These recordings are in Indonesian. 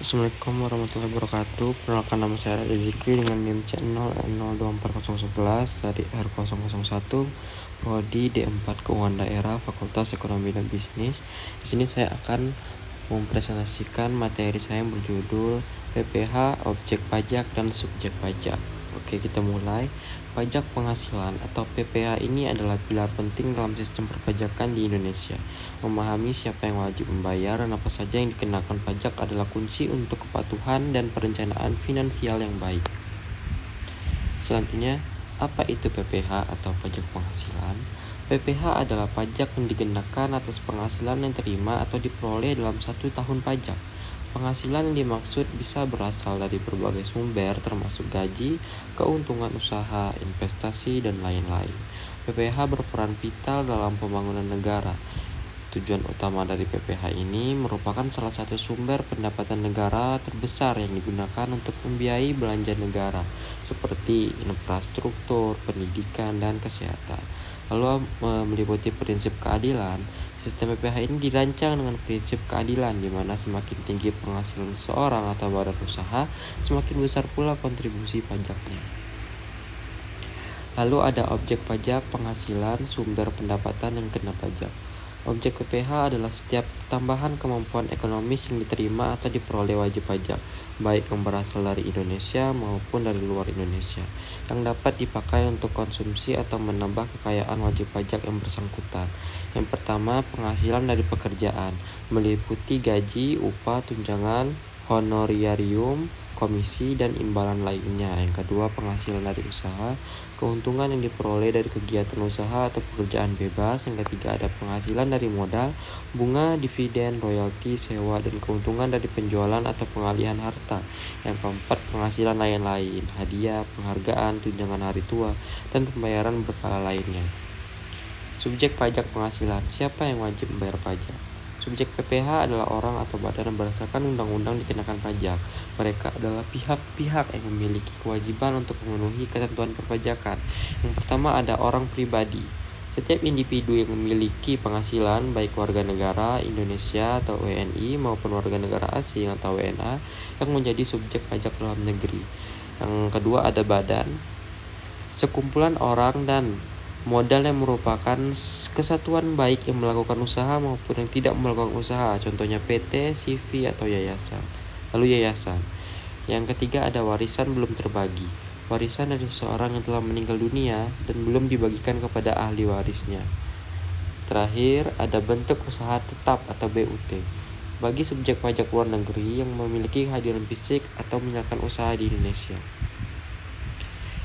Assalamualaikum warahmatullahi wabarakatuh. Perkenalkan, nama saya Radha Zikri dengan NIM C0N024011 dari R001 Prodi D4 Keuangan Daerah Fakultas Ekonomi dan Bisnis. Di sini saya akan mempresentasikan materi saya yang berjudul PPh, objek pajak dan subjek pajak. Oke, kita mulai. Pajak penghasilan atau PPh ini adalah pilar penting dalam sistem perpajakan di Indonesia. Memahami siapa yang wajib membayar dan apa saja yang dikenakan pajak adalah kunci untuk kepatuhan dan perencanaan finansial yang baik. Selanjutnya, apa itu PPh atau pajak penghasilan? PPh adalah pajak yang dikenakan atas penghasilan yang terima atau diperoleh dalam 1 tahun pajak. Penghasilan yang dimaksud bisa berasal dari berbagai sumber termasuk gaji, keuntungan usaha, investasi, dan lain-lain. PPh berperan vital dalam pembangunan negara. Tujuan utama dari PPh ini merupakan salah satu sumber pendapatan negara terbesar yang digunakan untuk membiayai belanja negara, seperti infrastruktur, pendidikan, dan kesehatan. Lalu meliputi prinsip keadilan. Sistem PPh ini dirancang dengan prinsip keadilan, di mana semakin tinggi penghasilan seseorang atau badan usaha, semakin besar pula kontribusi pajaknya. Lalu ada objek pajak penghasilan, sumber pendapatan yang kena pajak. Objek PPh adalah setiap tambahan kemampuan ekonomis yang diterima atau diperoleh wajib pajak, baik yang berasal dari Indonesia maupun dari luar Indonesia, yang dapat dipakai untuk konsumsi atau menambah kekayaan wajib pajak yang bersangkutan. Yang pertama, penghasilan dari pekerjaan, meliputi gaji, upah, tunjangan, honorarium, komisi, dan imbalan lainnya. Yang kedua, penghasilan dari usaha, keuntungan yang diperoleh dari kegiatan usaha atau pekerjaan bebas. Yang ketiga, ada penghasilan dari modal, bunga, dividen, royalti, sewa, dan keuntungan dari penjualan atau pengalihan harta. Yang keempat, penghasilan lain-lain, hadiah, penghargaan, tunjangan hari tua, dan pembayaran berkala lainnya. Subjek pajak penghasilan, siapa yang wajib membayar pajak? Subjek PPh adalah orang atau badan yang berdasarkan undang-undang dikenakan pajak. Mereka adalah pihak-pihak yang memiliki kewajiban untuk memenuhi ketentuan perpajakan. Yang pertama, ada orang pribadi. Setiap individu yang memiliki penghasilan, baik warga negara Indonesia atau WNI maupun warga negara asing atau WNA, yang menjadi subjek pajak dalam negeri. Yang kedua, ada badan, sekumpulan orang dan modal yang merupakan kesatuan baik yang melakukan usaha maupun yang tidak melakukan usaha, contohnya PT, CV, atau yayasan. Lalu yayasan. Yang ketiga, ada warisan belum terbagi. Warisan dari seseorang yang telah meninggal dunia dan belum dibagikan kepada ahli warisnya. Terakhir, ada bentuk usaha tetap atau BUT. Bagi subjek pajak luar negeri yang memiliki kehadiran fisik atau menjalankan usaha di Indonesia.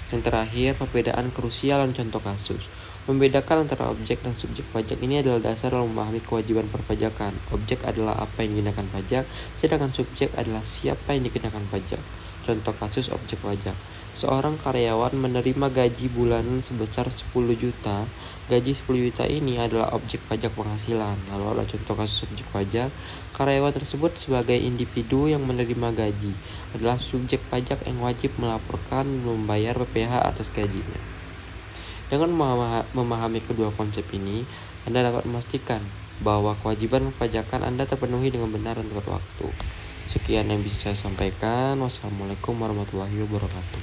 Yang terakhir, perbedaan krusial dan contoh kasus. Membedakan antara objek dan subjek pajak ini adalah dasar dalam memahami kewajiban perpajakan. Objek adalah apa yang dikenakan pajak, sedangkan subjek adalah siapa yang dikenakan pajak. Contoh kasus objek pajak. Seorang karyawan menerima gaji bulanan sebesar 10 juta. Gaji 10 juta ini adalah objek pajak penghasilan. Lalu ada contoh kasus subjek pajak. Karyawan tersebut sebagai individu yang menerima gaji adalah subjek pajak yang wajib melaporkan dan membayar PPh atas gajinya. Dengan memahami kedua konsep ini, Anda dapat memastikan bahwa kewajiban perpajakan Anda terpenuhi dengan benar dan tepat waktu. Sekian yang bisa saya sampaikan. Wassalamualaikum warahmatullahi wabarakatuh.